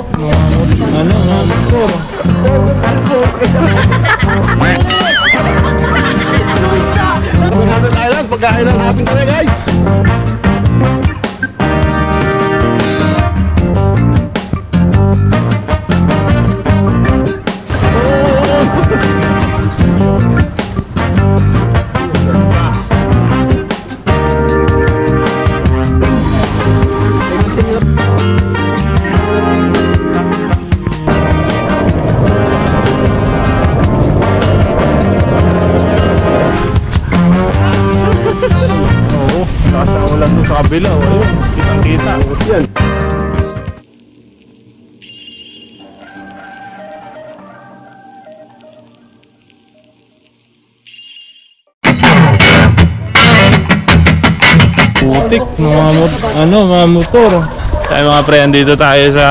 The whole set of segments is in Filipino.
Putik, ano, motor. Pagkain ng hapin kami guys. Kabila, ayun, kitang-kita. Yan. Putik, mga motor. Tayo mga pre, andito tayo sa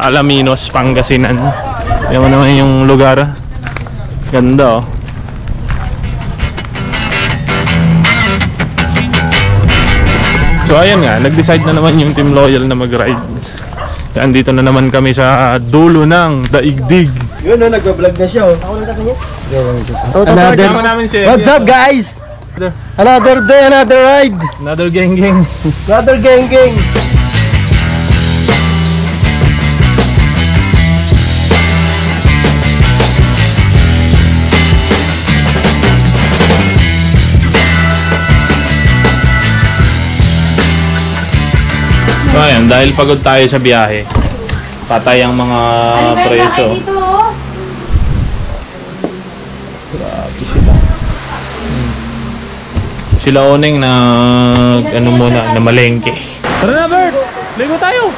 Alaminos, Pangasinan. Ayan mo naman yung lugar. Ganda oh. So ayan nga, nag-decide na naman yung Team Loyal na mag-ride. Andito na naman kami sa dulo ng daigdig. Yun o, nag-vlog na siya o. What's up guys? Another day, another ride. Another gang-gang. Another gang-gang. So ayan, dahil pagod tayo sa biyahe, patay ang mga preso. Grabe sila. Sila Oneng na ano muna, na malengke. Tara na Bert! Ligo tayo!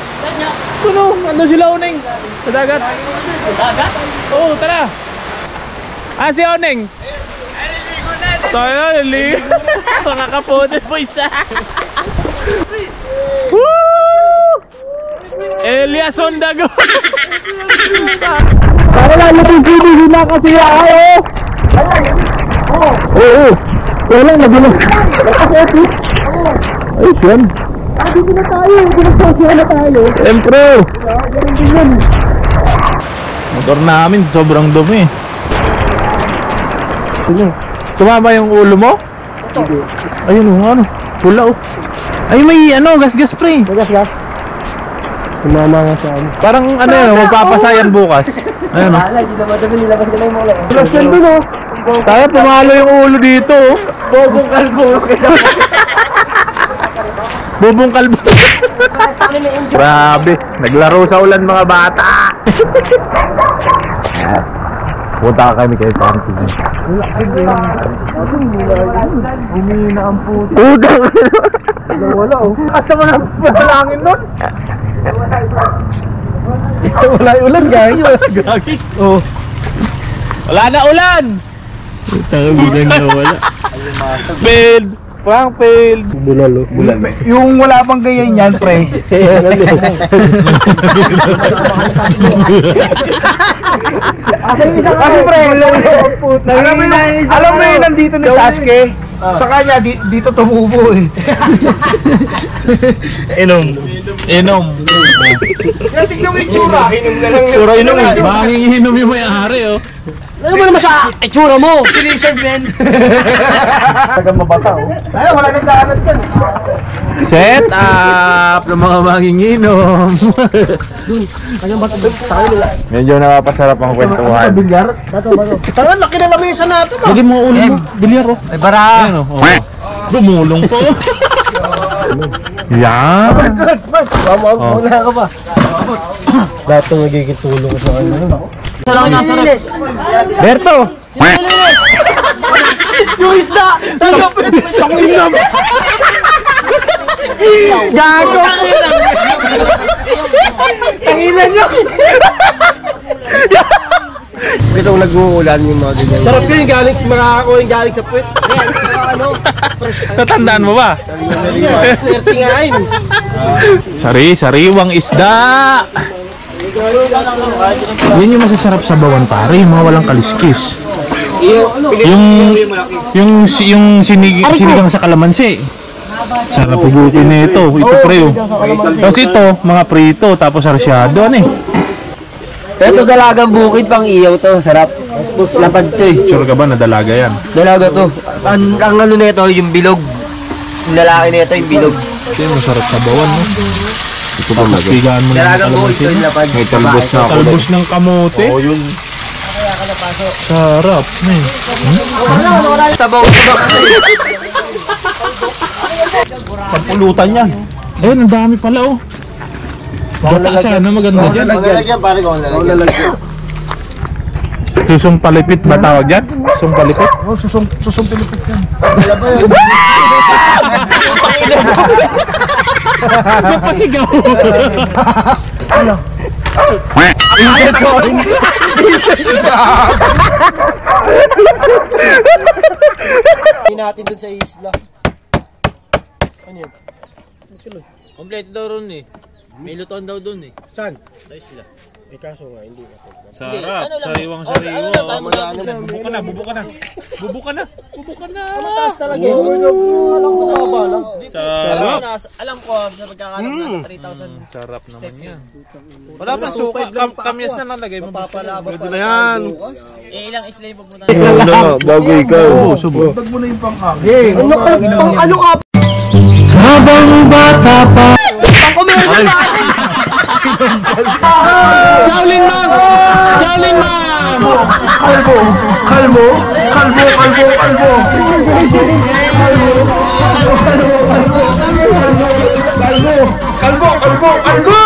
Tuno, ando sila Oneng sa dagat. Sa dagat? Oo, tara! Ah, si Oneng! Ligo na! Tayo, ligo! Makakapote po isa! Woo! Elias Ondago. Para lalo kong hindi na kasi ako. Oo. Wala na bilang. Ay, yan. Dito na tayo. Pinagpasya na tayo. Siyempre. Motor namin sobrang dumi. Tumama yung ulo mo? Ayun o, ano? Pula o. Ay, may ano, gas-gas pre. Gas-gas. Kumama nga sa ano. Parang ano yun, magpapasayan bukas. Ayun o. Lasyan doon o. Tayo, pumalo yung ulo dito o. Bobong kalbo. Bubong kalbo. Grabe, naglaro sa ulan mga bata. Punta kami kay Panty. Umina ang puto. Udang. Wala o. Asa mo na palangin nun? Wala yung ulan guys. Gagi. Oh. Wala na ulan. Tawag bilang na wala. Failed. Parang failed. Bulalo. Yung wala pang ganyan yan, pre. Kasi pre, alam mo yun, nandito ni Sasuke. Sa kanya, dito tumubo eh. Inom. Tignan mo yung tsura. Inom na lang. Puro inom. Manginginom yung may-ari oh. Ano mo naman sa itsura mo? Siniserve yan. Tagang mabata oh. Ay, wala kang daanat yan. Set up ng mga manginginom. Kanyang bata tayo. Medyo napapasarap ang kwentuhan. Bilyar? Bato. Tangan, laki na lamesa natin oh. Lagi mo ulo mo. Bilyar oh. Ay, bara. Ayun oh. Dumulong po. Yan. Mauna ka pa. Lahat ng magiging tulong sa kanya. Berto. Yung isda! Tanggap! Gago! Tanginan nyo! Ito nag-uulan yung mga ganyan. Sarap yun yung galing, makakakuha yung galing sa puwet. Tatandaan mo ba? Swerte nga yun. Sariwang isda. Yan yung masasarap sa bawan pare, yung mga walang kaliskis. Yung sinigang sa kalamansi. Sarap ugutin na ito. Ito preo. Tapos ito, mga prito, tapos arsyado ano eh. Ito dalagang bukid pang iyaw to, sarap. Lapad to eh. Sure ka ba na dalaga yan? Dalaga to. Ang ano nito, yung bilog. Yung lalaki nito, yung bilog. Kasi masarap sa bawan, no? Ito ba magpigaan mo na Dalagang bukid to, yung lapad. May talbos na ako. Talbos ng kamote. Oo, yun. Sarap. Sabaw. Pagpulutan yan. Ayun, ang dami pala, oh. Bata sana, maganda dyan. Lalagyan, pare ko. Lalagyan. Susong palipit ba tawag dyan? Susong palipit? Oh, susong pilipit yan. Napasigaw. Insert ko. Hindi natin dun sa isla. Ano yun? Kompleto daw ron eh. May lutuan daw dun eh. Saan? Sa isla. Eh kaso nga, hindi natin. Sarap. Ano lang? Sariwang Ano lang? Bubuka na, bubuka na. Bubuka na. Bubuka na. Mataas talaga yun. Alam ko mababa lang. Sarap. Alam ko sa pagkakalam nasa 3,000. Sarap naman yan. Wala pa suka. Kamyas na nalagay mo. Papalabas na yan. Eh ilang isla yung pupunta Wala, bago ikaw. Subo. Dagdag mo na yung pang-hangin. Ano ka? Habang bata pa. Shaolin Man! Shaolin Man! Kalbo. Kalbo. Kalbo. Kalbo. Kalbo. Kalbo. Kalbo. Kalbo.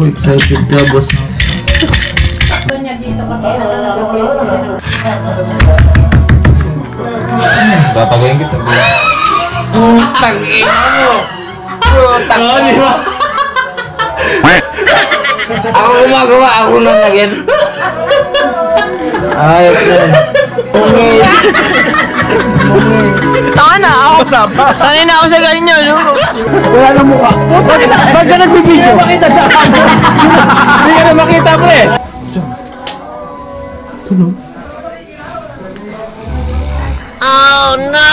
Excited ka, boss. Papagayin kita. Ako gumagawa, ako nang lagyan. Ayos yan. Taka na ako. Sanay na ako sa ganyan no? Wala na mukha. Ba't ka nagbibideo? Makita siya. Hindi ka na makita, pre. Oh no!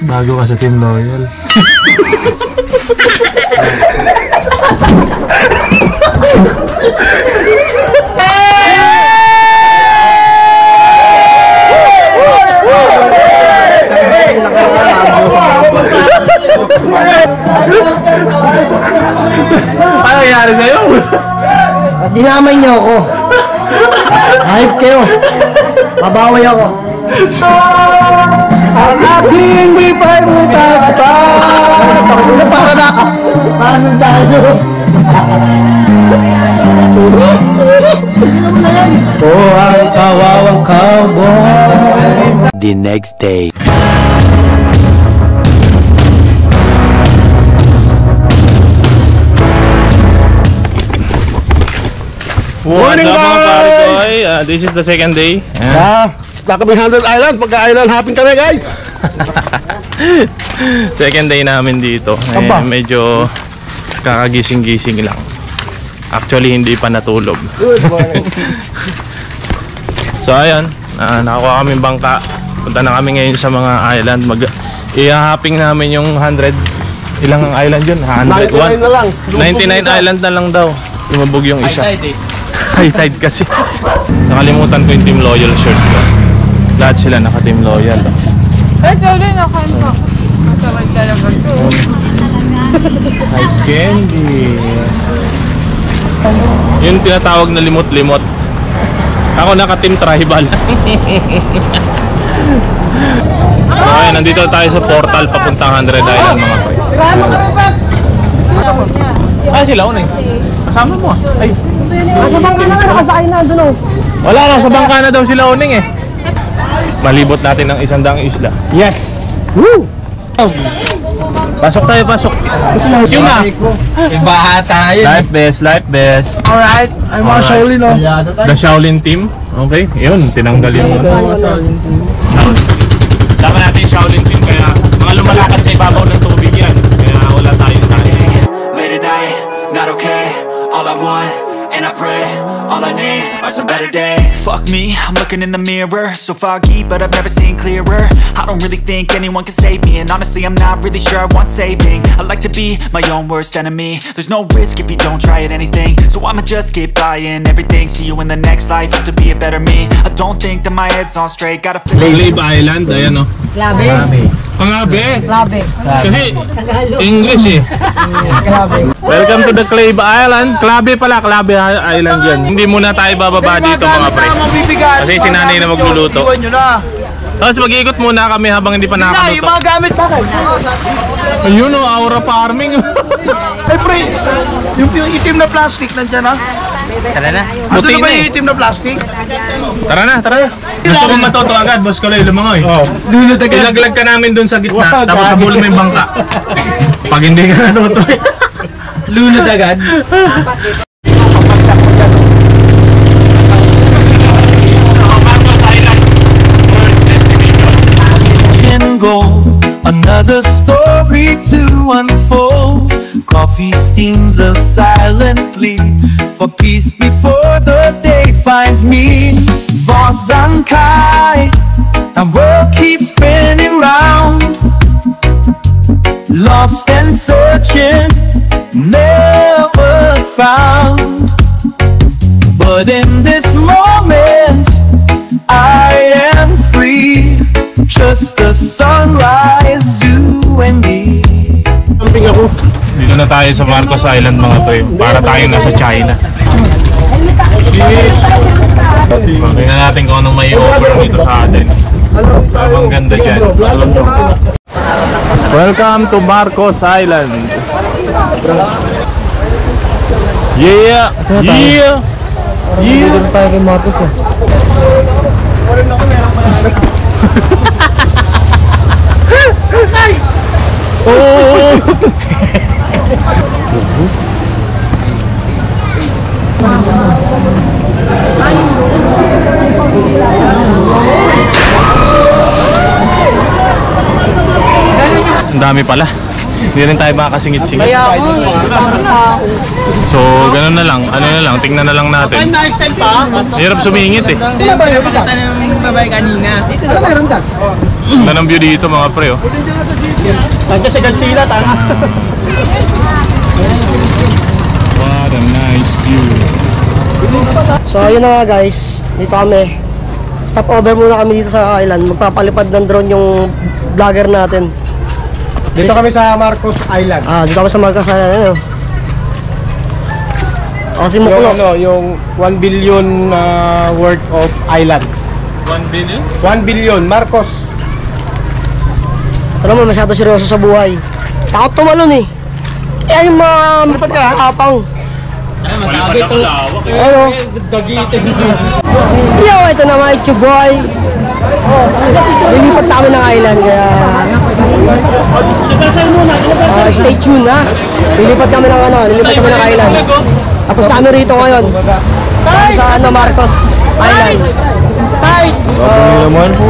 Bago ka sa Team Loyal. Ano nangyari sa'yo? Dinamay niyo ako. Hype kayo. Mabaway ako. Ang aking bipay butas pa. Parang nagdalo. Oh, ang kawawang cowboy. The next day. What's up mga pare-boy? This is the second day. Tatabing 100 Island. Pagka-island hopping kami, guys. Second day namin dito. Medyo kakagising-gising lang. Actually, hindi pa natulog. Good morning. So, ayun. Nakakuha kami bangka. Punta na kami ngayon sa mga island. I-hopping namin yung 100. Ilang island yun? 101. 99 na lang. 99 island na lang daw. Lumubog yung isa. High tide kasi. Nakalimutan ko yung Team Loyal shirt ko. Lahat sila naka Team Loyal. Ikaw din, nakain pa. Ice candy. Yung tinatawag na limot-limot. Ako naka-team tribal. Okay, nandito tayo sa portal papuntang 100 Island mga pre. Sila unay. Kasama mo ah. Ay. Sa bangka na nakasakay na doon. Wala lang, sa bangka na daw sila uning eh. Malibot natin ng 100 isla. Yes! Woo! Pasok tayo, pasok. Yun na. Iba tayo. Life best, life best. Alright, I'm mga Shaolin, no? The Shaolin team. Okay, yun, tinanggal yung Tama natin yung Shaolin team, kaya mga lumalakad sa ibabaw ng tubig yan. Kaya wala tayong tayo. Late at night, not okay. All I want, and I pray, all I need are some better days. Fuck me, I'm looking in the mirror, so foggy, but I've never seen clearer. I don't really think anyone can save me, and honestly I'm not really sure I want saving. I like to be my own worst enemy. There's no risk if you don't try at anything, so I'ma just keep buying everything. See you in the next life, have to be a better me. I don't think that my head's on straight, gotta feel Clave Island, ayan o. Labi. Pangabe. Labi. Kasi English eh. Welcome to the Clave Island. Clave pala, Clave Island yan. Hindi muna tayo bababa dito mga pre. Kasi si nanay na magluluto. Tapos mag-iikot muna kami habang hindi pa nakakaluto. Yung mga gamit pa ko. Ayun o, aura farming. Ay, pre, yung itim na plastic nandyan, ha? Tara na. Ito Buti na ba na yung eh. itim na plastic? Tara na, tara na. Gusto mo matuto agad, boss ko lang lumangoy. Lunod agad. Ilaglag ka namin dun sa gitna, Wag, tapos gagi. habulin mo yung bangka. Pag hindi ka natuto. Lunod agad. Another story to unfold. Coffee steams a silent plea for peace before the day finds me. Boss unkind, the world keeps spinning round. Lost and searching, never found. But in this moment, I am free. Just the sunrise, you and me. Dito na tayo sa Marcos Island mga pre. Para tayo nasa China. Tingnan natin kung anong may offer dito sa atin. Ang ganda dyan. Welcome to Marcos Island. Yeah! Yeah! Yeah! Dito tayo kay Marcos, eh. Oh! Ang dami pala. Hindi rin tayo makakasingit-singit. So, ganun na lang. Ano na lang, tingnan na lang natin. Hirap sumingit eh. Babae kanina. Ganda ng view dito mga pre oh. Nandiyan si Godzilla, tanga. What a nice view. So ayun na nga guys, dito kami. Stop over muna kami dito sa island. Magpapalipad ng drone yung vlogger natin. Dito kami sa Marcos Island. Dito kami sa Marcos Island. Ano? Kasi Yung mukulo. ano, yung 1 billion worth of island. 1 billion? 1 billion, Marcos. Alam mo, masyado seryoso sa buhay. Takot tumalon eh. Kaya yung mga kapang. Wala pa ako lawak eh. Ano? Yo, ito naman, it's your boy. Lilipat na kami ng island, kaya stay tuned ha. Lilipat kami ng island. Tapos kami rito ngayon. Sa Marcos Island. naman po.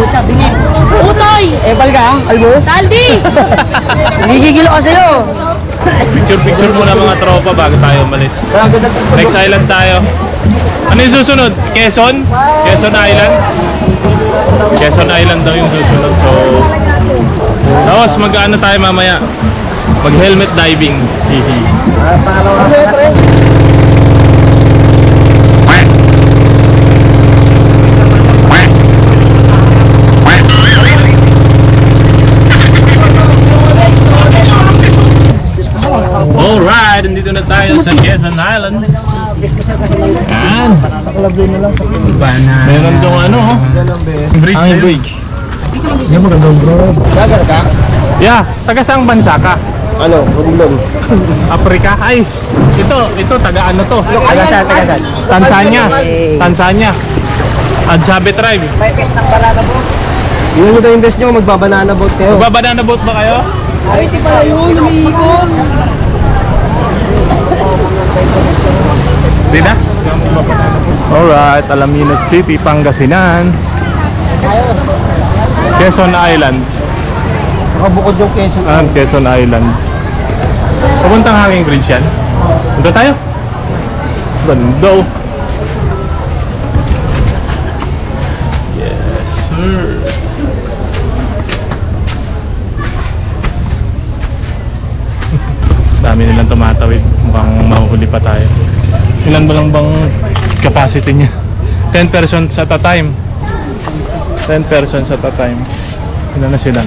Utoy! Epal ka ha? Albo? Saldi! Nagigigil ako sa'yo. Picture muna mga tropa bago tayo umalis. Next island tayo. Ano yung susunod? Quezon? Quezon Island? Quezon Island daw yung susunod. So, tapos mag-ano tayo mamaya? Mag-helmet diving. Hihi. Quezon Island. Yan. Sa club din na lang. Banana. Meron dong ano, oh. Bridge. Ang bridge. Yan magandang bro. Dagar ka? Yeah, taga saang bansa ka? Ano? Rumulong. Africa? Ay, ito, taga ano to? Tagasan. Tanzania. Adsabe tribe. May pes ng banana boat. Yun mo na invest nyo, magbabanana boat kayo. Magbabanana boat ba kayo? Ay, di pala yun, umiikot. Di na? Alright, Alaminos City, Pangasinan. Quezon Island. Nakabukod yung Quezon. Quezon Island. Papuntang Hanging Bridge yan. Punta tayo. Ganda. Yes, sir. Dami nilang tumatawid. Mukhang mahuhuli pa tayo. Ilan ba lang bang capacity niya? 10 persons at a time. 10 persons at a time. Ilan na sila?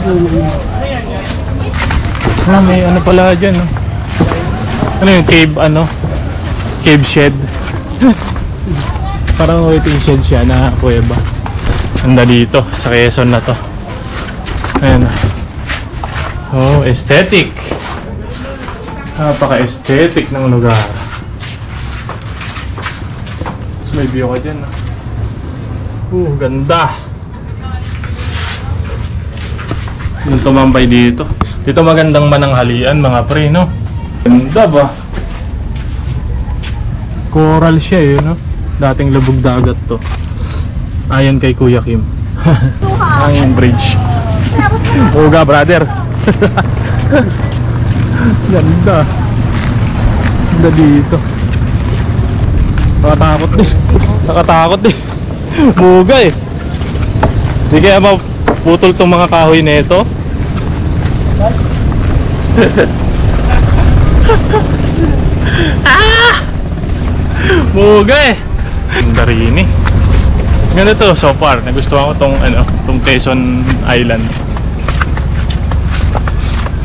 May ano pala dyan, no? Ano yung cave, cave shed. Parang waiting shed siya na kuweba. Anda dito sa Quezon na to. Ayan. Oh, aesthetic. Napaka-aesthetic ng lugar. Mas may view ka dyan, no? Ganda. Nung tumambay dito. Dito magandang mananghalian, mga pre, no? Ganda ba? Coral siya, eh, no? Dating lubog dagat to. Ayon kay Kuya Kim. Hanging Bridge. Uga, brother. Ganda. Ganda dito. Nakatakot din. Nakatakot din. Buga eh. Di kaya maputol tong mga kahoy na ito. Buga eh. Ganda rin eh. Ganda to so far. Nagustuhan ko tong Quezon Island.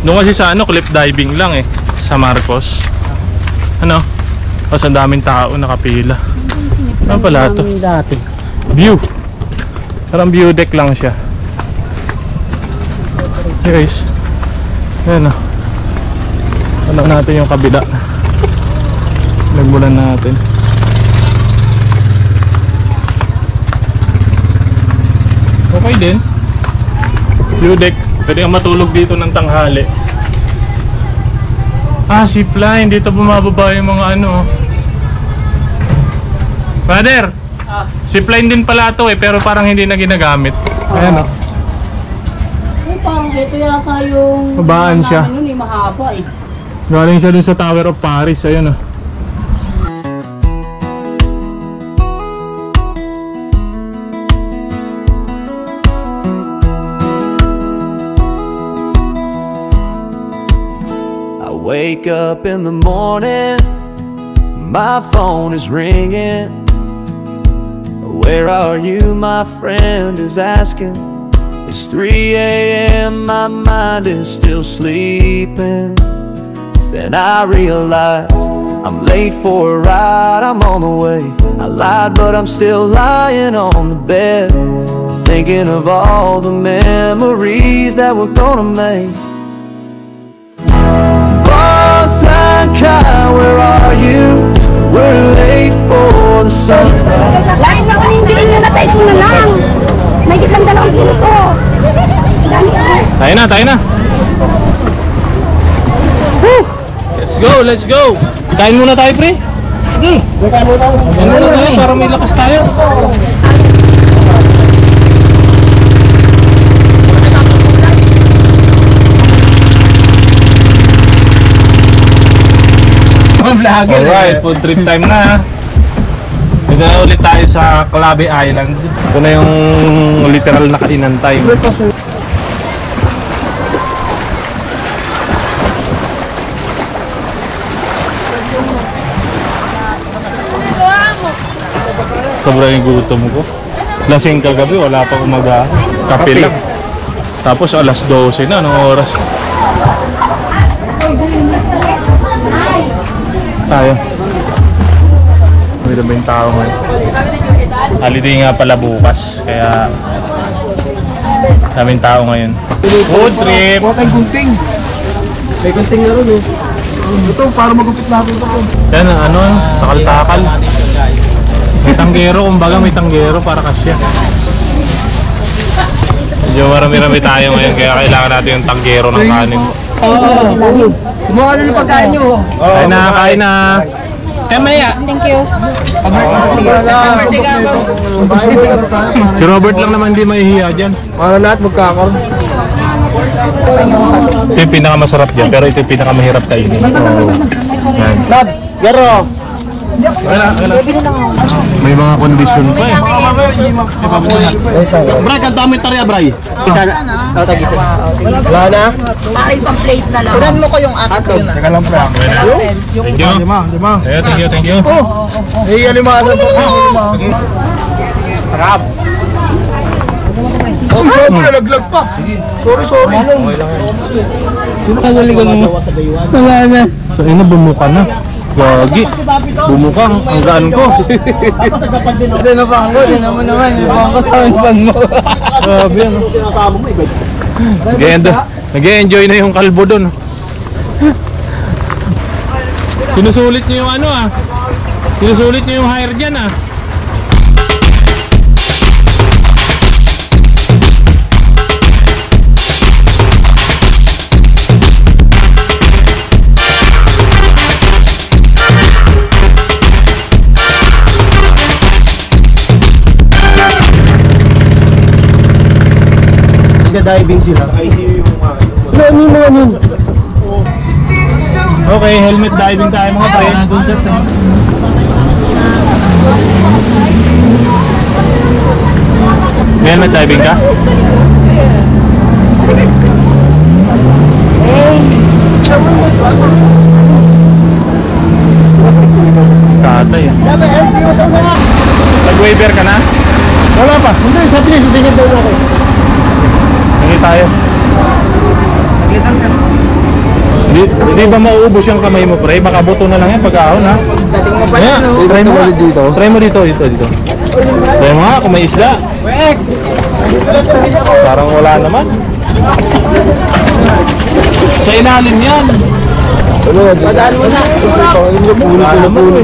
Doon kasi sa cliff diving lang eh, sa Marcos. Kasi ang daming tao nakapila. Ano pala ito? View. Parang view deck lang siya. Guys. Ayan o. Ano natin yung kabila. Nagbulan natin. Okay din. View deck. Pwede kang matulog dito ng tanghali. Zipline. Dito bumababa yung mga Brother! Zipline din pala ito eh, pero parang hindi na ginagamit. Ayan o. Parang ito yata yung... Babaan siya. Mahaba eh. Galing siya dun sa Tower of Paris. Ayan o. Wake up in the morning, my phone is ringing. Where are you, my friend is asking. It's 3 a.m., my mind is still sleeping. Then I realize I'm late for a ride, I'm on the way. I lied, but I'm still lying on the bed, thinking of all the memories that we're gonna make. Where are you? We're late for the sun. Lahat na kung hindi nyo natay ko na lang. May kitang 2 kilo ko. Tayo na. Woo! Let's go. Kain muna tayo, pre. Sige, kain muna tayo. Kain muna tayo para may lakas tayo. Alright, food trip time na. Dito na ulit tayo sa Calabe Island. Ito na yung literal na kainan time. Sobrang yung gutom ko. Lasing kagabi, wala pa umaga. Kape lang. Tapos alas 12 na, anong oras? tayo. May dami yung tao ngayon. Holiday nga pala bukas, kaya daming tao ngayon. Food trip! Huwag tayong gunting. May gunting na rin eh. Ito, para magupit natin ito. Yan, ano, takal-takal. May tanggero, kumbaga may tanggero para kasya. Medyo marami-rami tayo ngayon, kaya kailangan natin yung tanggero ng kanin. Kumuha na ng pagkain nyo. Kain na, kain na. Thank you. Si Robert lang naman hindi mahihiya dyan. Para lahat magkakaroon. Ito yung pinakamasarap dyan, pero ito yung pinakamahirap kainin. Yan. Labs, Garo. May mga kondisyon pa eh. Bray, kanta mo yung tarya, Bray. Isa na. Tag-isa. Wala na? Para isang plate na lang. Unan mo ko yung ato. Teka lang pa. Thank you. Lima. Thank you, thank you. Eh, lima. Sarap. Oh, sorry, nalaglag pa. Sorry. Wala na. So, ina, bumuka na. Gagi. Bumuka ang gaan ko. Kasi napangko, di naman yung napangko sa pan mo. Grabe yan. Nag-enjoy na yung kalbo doon. Sinusulit niyo yung ano ah. Sinusulit niyo yung hire dyan ah. Diving sila. Okay, helmet diving tayo mga pre. May helmet diving ka? Katay. Nag-waiver ka na? Wala pa. Hindi, sabi niya, tingin daw ako. Hindi tayo. Hindi ba mauubos yung kamay mo, pre? Baka buto na lang yan pag-ahon, ha? Yeah, try mo dito. Try mo dito. Try mo nga kung may isda. Parang wala naman. Sa ilalim yan. Padaan mo na. Wala naman.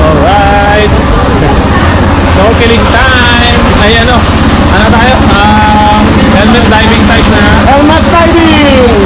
Alright. So, killing time. Ay, ano tayo? Helmet diving type na. Helmet diving!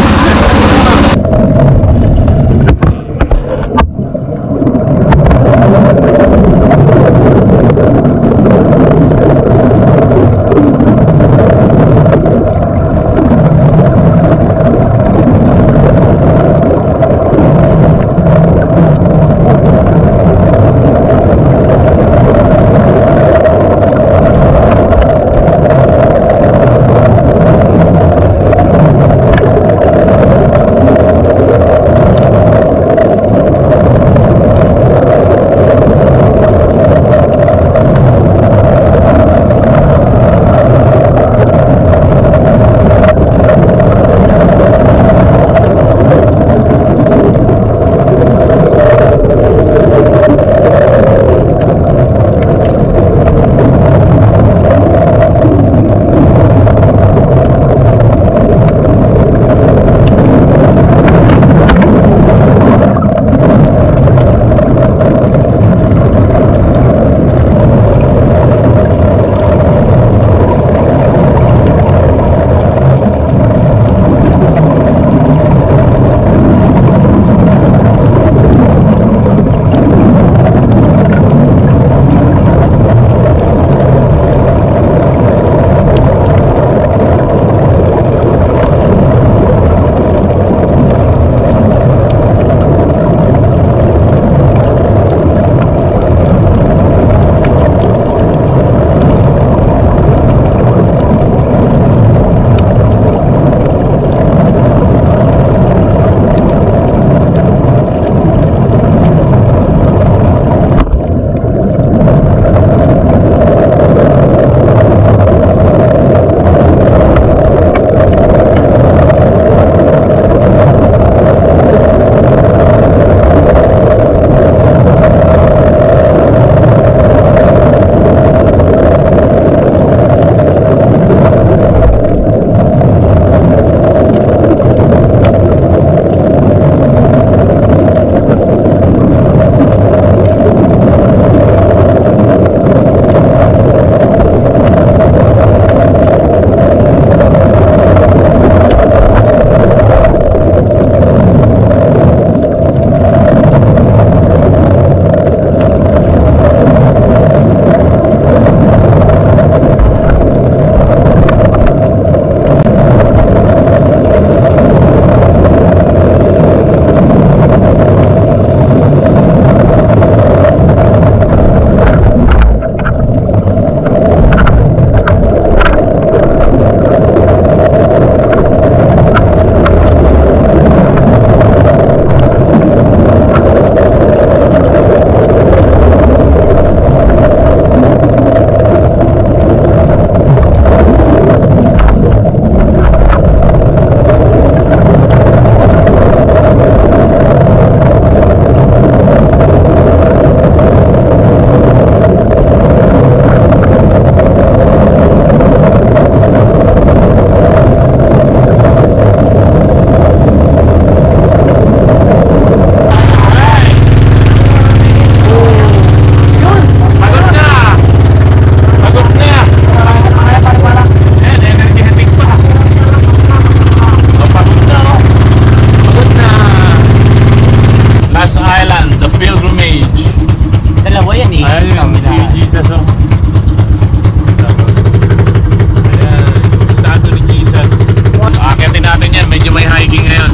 medyo may hiking ngayon.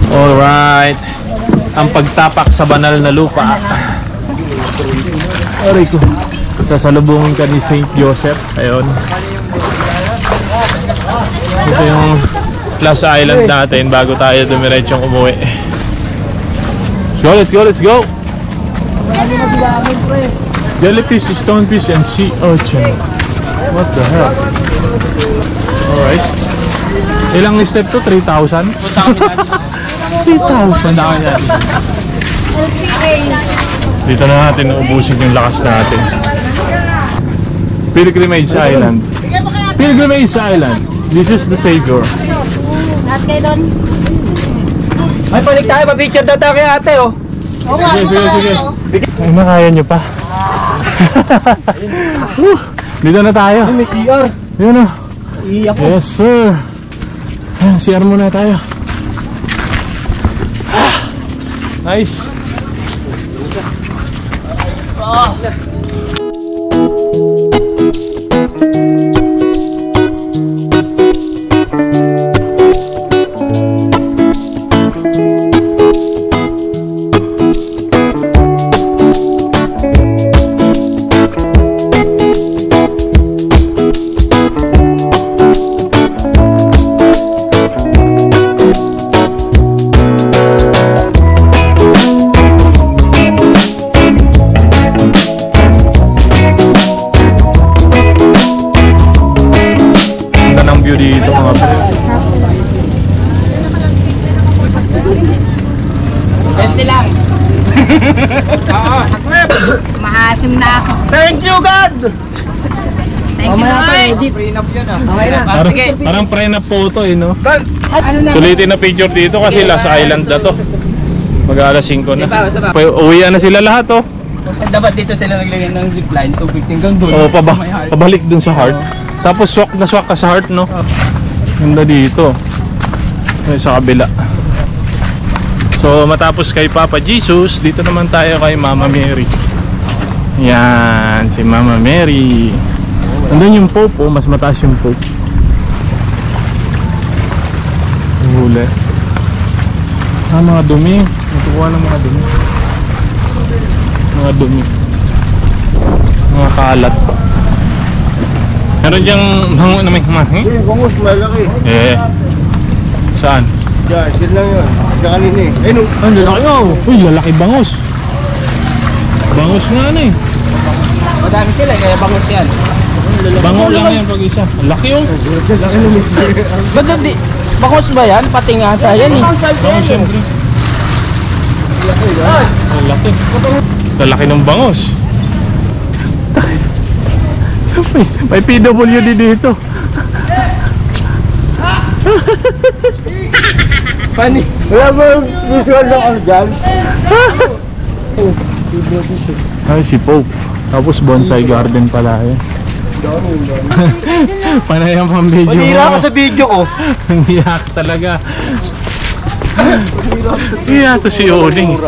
Alright. Ang pagtapak sa banal na lupa. Aray ko. Sasalubungin ka ni St. Joseph. Ayun. Ito yung last island natin bago tayo dumiretsong umuwi. Let's go, let's go! Jellyfish, stonefish, and sea urchin. What the hell? Alright. Ilang step to? 3,000? 3,000 na kaya. Dito na natin ubusin yung lakas natin. Pilgrimage Island. Pilgrimage Island. This is the Savior. Lahat kayo doon. Ay, balik tayo. Pa-picture daw tayo kay ate, oh. Sige. Ay, nakaya nyo pa. Dito na tayo. May CR. Yun o. Iiyak ko. Yes, sir. Ayan, CR muna tayo. Nice. Dito mga pre. Pwede lang. Maasim na ako. Thank you, God! Thank you, Lord. Prenup yun ah. Okay na. Parang pre-na photo eh, no? Ano na? Sulitin na picture dito kasi last island na to. Mag-alas 5 na. Uwian na sila lahat, oh. Dapat dito sila naglagay ng zipline, tubig hanggang doon. Oh, pabalik dun sa heart. Tapos swak na swak ka sa heart, no? Ganda dito. Ay, sa kabila. So matapos kay Papa Jesus, dito naman tayo kay Mama Mary. Yan, si Mama Mary. Nandun yung Pope, oh, mas mataas yung Pope. Huli. Mga dumi. Natukuha ng mga dumi. Mga dumi. Mga kalat pa. Meron diyang hango na may hamahin? Hindi, bangus, malaki. Saan? Diyan, din lang yun. Kakanina eh. Ay, nung... Ang lalaki, oh. Uy, lalaki bangus. Bangus nga na eh. Madami sila, kaya bangus yan. Bango lang yan pag isa. Ang laki, oh. Laki nung Ba't hindi? Bangus ba yan? Pati nga ata yan eh. Bangus siyempre. Ang laki. Lalaki ng bangus. May PWD dito. Pani. Wala ba yung visual ng ano dyan? Ay, si Pope. Tapos bonsai garden pala eh. Panay ang pang video mo. Panira ka sa video ko. Iyak talaga. Iyak to si Oling.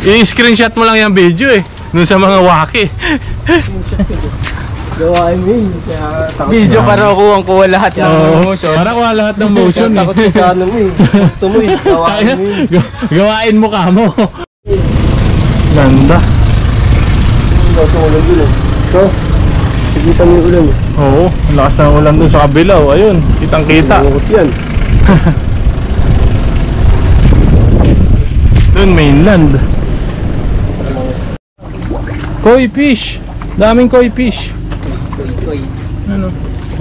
I-screenshot mo lang yung video eh. Doon sa mga waki. Gawain mo yun. Kaya takot. Video para kuha lahat ng motion. Para kuha lahat ng motion eh. Takot ka sa ano mo eh. Gusto mo eh. Gawain mo yun. Gawain mo ka mo. Ganda. Gusto mo lang dun eh. So, sigitan mo yung ulan eh. Oo, ang lakas ng ulan doon sa kabila. Oh, ayun, kitang kita. Bukos yan. Doon mainland. Koi fish. Daming koi fish. Koy. Ano?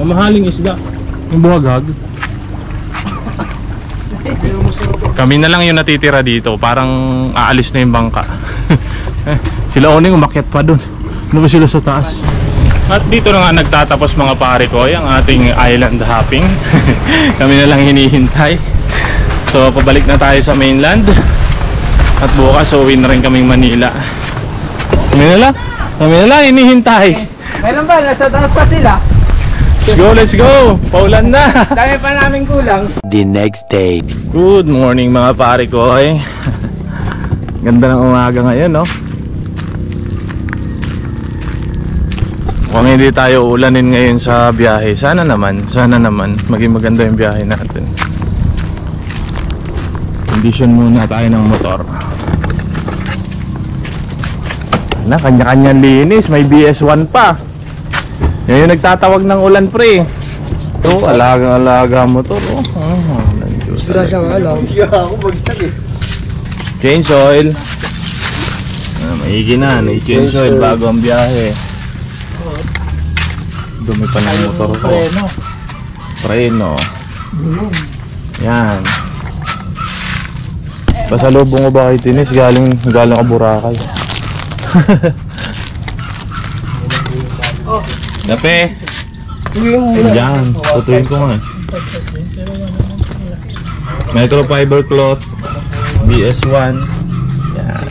Mamahaling isda. Yung buhagag. Kami na lang yung natitira dito. Parang aalis na yung bangka. Sila Oning umakyat pa doon. Ano ba sila sa taas? At dito na nga nagtatapos mga pare ko ang ating island hopping. Kami na lang hinihintay. So pabalik na tayo sa mainland. At bukas uwi na rin kaming Manila. Kami na lang hinihintay. Meron ba? Nasa taas pa sila. Let's go! Paulan na! Dami pa namin kulang. The next day. Good morning mga pare ko. Ganda ng umaga ngayon, no? Kung hindi tayo ulanin ngayon sa biyahe, sana naman maging maganda yung biyahe natin. Condition muna tayo ng motor. Na, kanya-kanyang linis, may BS1 pa. Yan yung nagtatawag ng ulan, pre. Ito, alaga motor. Sila siya nga lang. Change oil. Maigi na, change oil bago ang biyahe. Dumi pa ng motor ko. Preno. Yan. Pasalubong ko ba kay Tinis? Galing ka Boracay. Dape. Yan, tutuin ko nga. Microfiber cloth BS1. Yan.